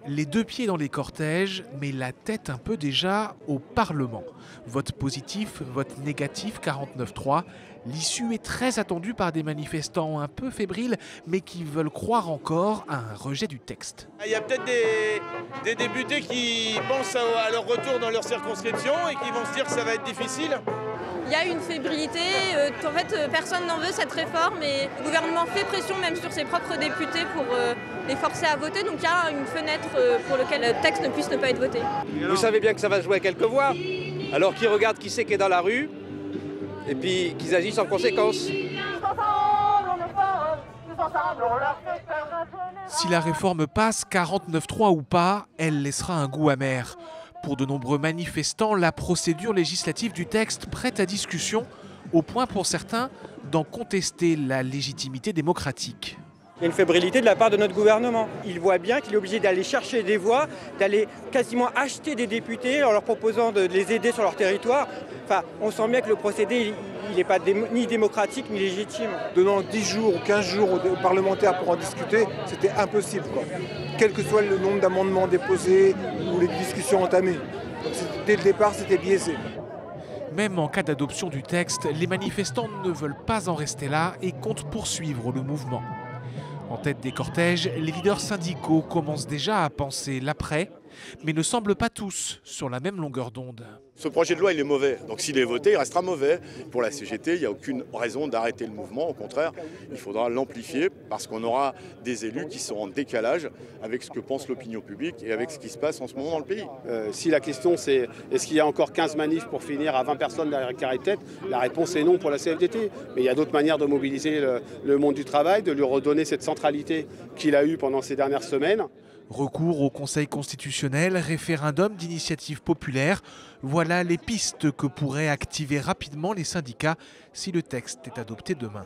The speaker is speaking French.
Les deux pieds dans les cortèges, mais la tête un peu déjà au Parlement. Vote positif, vote négatif, 49-3. L'issue est très attendue par des manifestants un peu fébriles, mais qui veulent croire encore à un rejet du texte. Il y a peut-être des députés qui pensent à leur retour dans leur circonscription et qui vont se dire que ça va être difficile. Il y a une fébrilité, en fait personne n'en veut cette réforme et le gouvernement fait pression même sur ses propres députés pour les forcer à voter. Donc il y a une fenêtre pour laquelle le texte ne puisse ne pas être voté. Vous savez bien que ça va se jouer à quelques voix, alors qu'ils regardent qui c'est qui est dans la rue et puis qu'ils agissent en conséquence. Si la réforme passe, 49-3 ou pas, elle laissera un goût amer. Pour de nombreux manifestants, la procédure législative du texte prête à discussion, au point pour certains d'en contester la légitimité démocratique. Il y a une fébrilité de la part de notre gouvernement. Il voit bien qu'il est obligé d'aller chercher des voix, d'aller quasiment acheter des députés en leur proposant de les aider sur leur territoire. Enfin, on sent bien que le procédé, il n'est pas ni démocratique ni légitime. Donnant 10 jours ou 15 jours aux parlementaires pour en discuter, c'était impossible, quoi. Quel que soit le nombre d'amendements déposés ou les discussions entamées. Donc, dès le départ, c'était biaisé. Même en cas d'adoption du texte, les manifestants ne veulent pas en rester là et comptent poursuivre le mouvement. En tête des cortèges, les leaders syndicaux commencent déjà à penser l'après, mais ne semblent pas tous sur la même longueur d'onde. Ce projet de loi, il est mauvais. Donc s'il est voté, il restera mauvais. Pour la CGT, il n'y a aucune raison d'arrêter le mouvement. Au contraire, il faudra l'amplifier parce qu'on aura des élus qui seront en décalage avec ce que pense l'opinion publique et avec ce qui se passe en ce moment dans le pays. Si la question c'est est-ce qu'il y a encore 15 manifs pour finir à 20 personnes derrière carré de tête, la réponse est non pour la CFDT. Mais il y a d'autres manières de mobiliser le monde du travail, de lui redonner cette centralité qu'il a eue pendant ces dernières semaines. Recours au Conseil constitutionnel, référendum d'initiative populaire, voilà les pistes que pourraient activer rapidement les syndicats si le texte est adopté demain.